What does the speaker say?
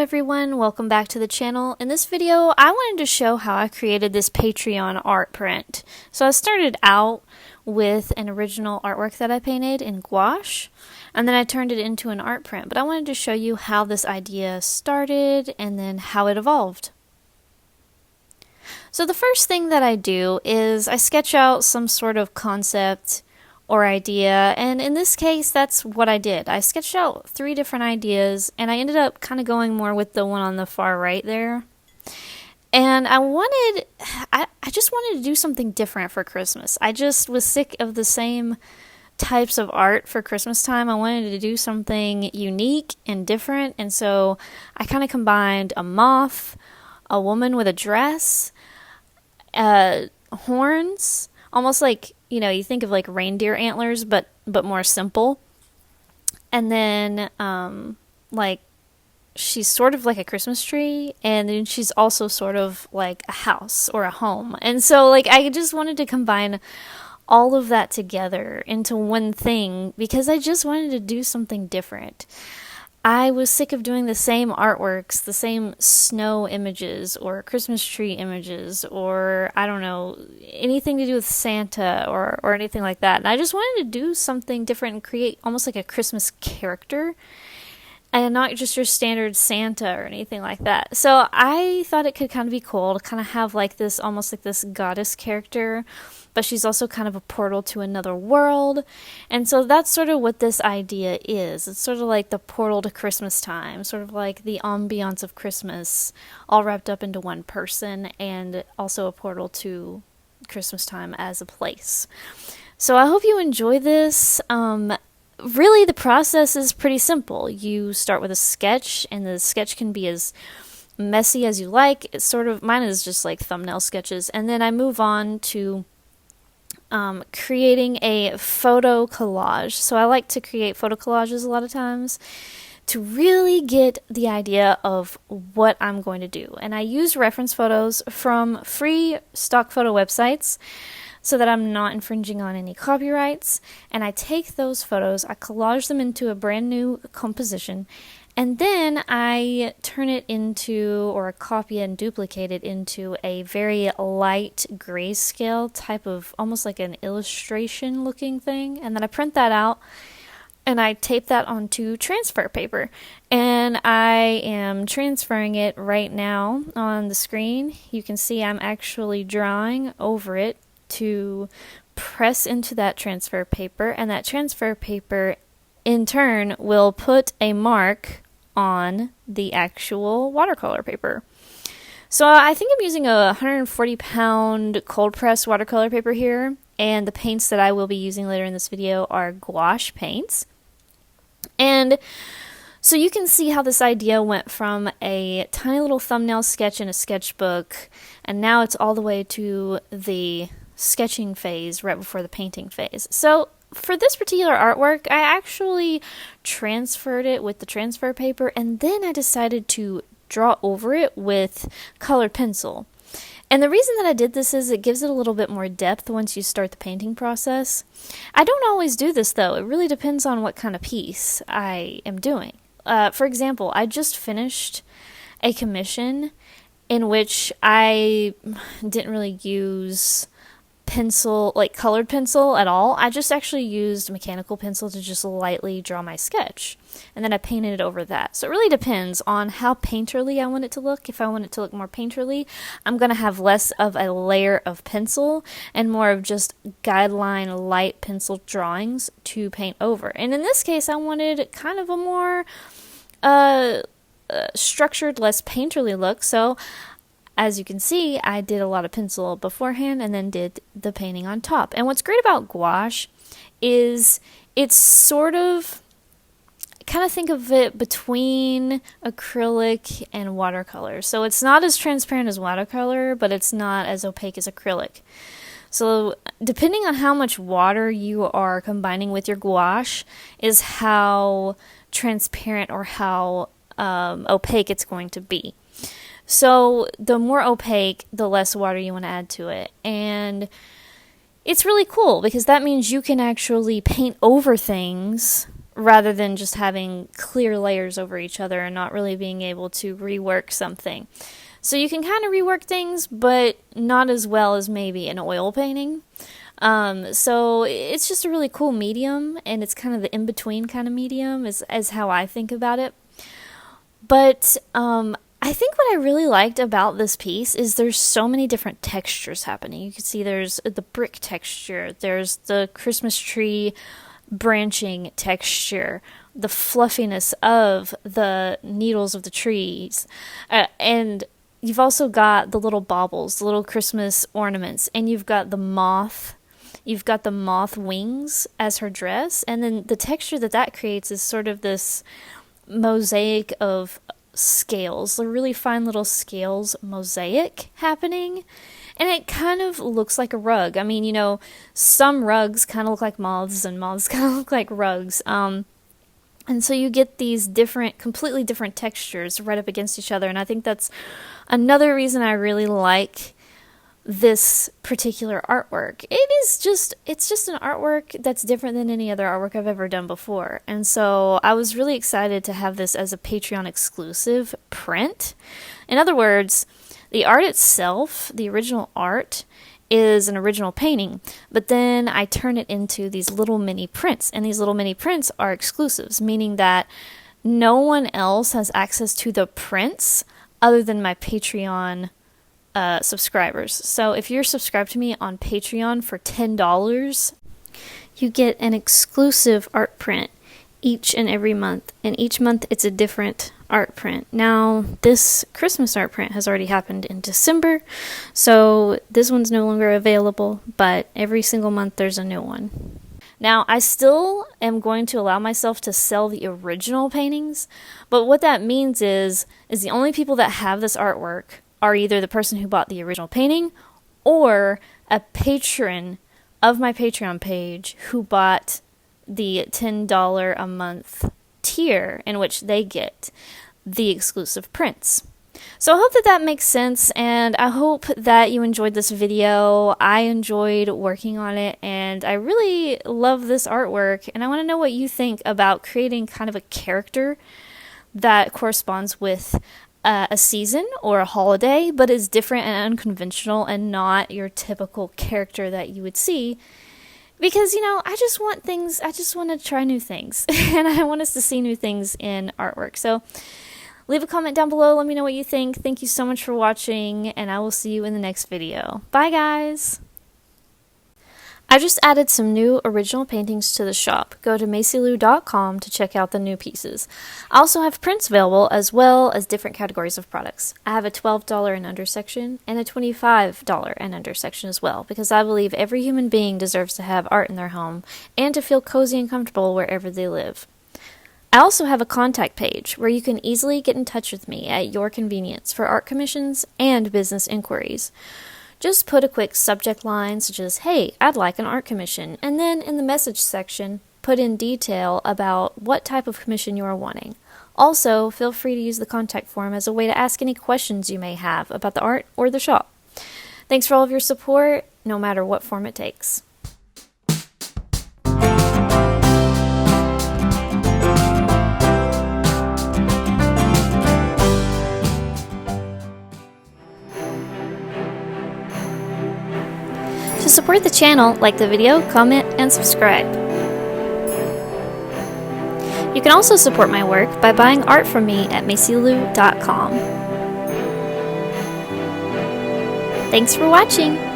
everyone, welcome back to the channel. In this video, I wanted to show how I created this Patreon art print. So I started out with an original artwork that I painted in gouache, and then I turned it into an art print. But I wanted to show you how this idea started and then how it evolved. So the first thing that I do is I sketch out some sort of concept or idea, and in this case that's what I did. I sketched out 3 different ideas, and I ended up kind of going more with the one on the far right there. And I just wanted to do something different for Christmas. I just was sick of the same types of art for Christmas time. I wanted to do something unique and different, and so I kind of combined a moth, a woman with a dress, horns, almost like, you know, you think of like reindeer antlers, but more simple. And then, like, she's sort of like a Christmas tree, and then she's also sort of like a house or a home. And so, like, I just wanted to combine all of that together into one thing because I just wanted to do something different. I was sick of doing the same artworks, the same snow images or Christmas tree images, or I don't know, anything to do with Santa or anything like that. And I just wanted to do something different and create almost like a Christmas character and not just your standard Santa or anything like that. So I thought it could kind of be cool to kind of have like this, almost like this goddess character, but she's also kind of a portal to another world. And so that's sort of what this idea is. It's sort of like the portal to Christmas time, sort of like the ambiance of Christmas, all wrapped up into one person, and also a portal to Christmas time as a place. So I hope you enjoy this. Really, the process is pretty simple. You start with a sketch, and the sketch can be as messy as you like. It's sort of, mine is just like thumbnail sketches, and then I move on to creating a photo collage. So I like to create photo collages a lot of times to really get the idea of what I'm going to do. And I use reference photos from free stock photo websites so that I'm not infringing on any copyrights. And I take those photos, I collage them into a brand new composition, and then I turn it into, or copy and duplicate it into a very light grayscale type of, almost like an illustration looking thing. And then I print that out and I tape that onto transfer paper. And I am transferring it right now on the screen. You can see I'm actually drawing over it to press into that transfer paper, and that transfer paper in turn will put a mark on the actual watercolor paper. So I think I'm using a 140-pound cold press watercolor paper here, and the paints that I will be using later in this video are gouache paints. And so you can see how this idea went from a tiny little thumbnail sketch in a sketchbook, and now it's all the way to the sketching phase right before the painting phase. So for this particular artwork, I actually transferred it with the transfer paper, and then I decided to draw over it with colored pencil. And the reason that I did this is it gives it a little bit more depth once you start the painting process. I don't always do this though. It really depends on what kind of piece I am doing. For example, I just finished a commission in which I didn't really use pencil, like colored pencil at all. I just actually used mechanical pencil to just lightly draw my sketch, and then I painted it over that. So it really depends on how painterly I want it to look. If I want it to look more painterly, I'm going to have less of a layer of pencil and more of just guideline light pencil drawings to paint over. And in this case, I wanted kind of a more structured, less painterly look, so as you can see, I did a lot of pencil beforehand and then did the painting on top. And what's great about gouache is it's sort of, kind of think of it between acrylic and watercolor. So it's not as transparent as watercolor, but it's not as opaque as acrylic. So depending on how much water you are combining with your gouache is how transparent or how opaque it's going to be. So the more opaque, the less water you want to add to it. And it's really cool because that means you can actually paint over things rather than just having clear layers over each other and not really being able to rework something. So you can kind of rework things, but not as well as maybe an oil painting. So it's just a really cool medium, and it's kind of the in-between kind of medium as how I think about it. But I think what I really liked about this piece is there's so many different textures happening. You can see there's the brick texture, there's the Christmas tree branching texture, the fluffiness of the needles of the trees, and you've also got the little baubles, the little Christmas ornaments, and you've got the moth. You've got the moth wings as her dress, and then the texture that creates is sort of this mosaic of scales, a really fine little scales mosaic happening, and it kind of looks like a rug. I mean, you know, some rugs kind of look like moths, and moths kind of look like rugs. And so you get these completely different textures right up against each other, and I think that's another reason I really like this particular artwork. It's just an artwork that's different than any other artwork I've ever done before. And so I was really excited to have this as a Patreon exclusive print. In other words, the art itself, the original art, is an original painting, but then I turn it into these little mini prints, and these little mini prints are exclusives, meaning that no one else has access to the prints other than my Patreon subscribers. So if you're subscribed to me on Patreon for $10, you get an exclusive art print each and every month, and each month it's a different art print. Now, this Christmas art print has already happened in December, so this one's no longer available, but every single month there's a new one. Now, I still am going to allow myself to sell the original paintings, but what that means is the only people that have this artwork are either the person who bought the original painting or a patron of my Patreon page who bought the $10 a month tier, in which they get the exclusive prints. So I hope that makes sense, and I hope that you enjoyed this video. I enjoyed working on it, and I really love this artwork, and I want to know what you think about creating kind of a character that corresponds with a season or a holiday, but is different and unconventional and not your typical character that you would see. Because, you know, I just want to try new things, and I want us to see new things in artwork. So leave a comment down below, let me know what you think. Thank you so much for watching, and I will see you in the next video. Bye, guys! I just added some new original paintings to the shop. Go to macylou.com to check out the new pieces. I also have prints available, as well as different categories of products. I have a $12 and under section and a $25 and under section as well, because I believe every human being deserves to have art in their home and to feel cozy and comfortable wherever they live. I also have a contact page where you can easily get in touch with me at your convenience for art commissions and business inquiries. Just put a quick subject line such as, "Hey, I'd like an art commission," and then in the message section, put in detail about what type of commission you are wanting. Also, feel free to use the contact form as a way to ask any questions you may have about the art or the shop. Thanks for all of your support, no matter what form it takes. To support the channel, like the video, comment, and subscribe. You can also support my work by buying art from me at macylou.com. Thanks for watching!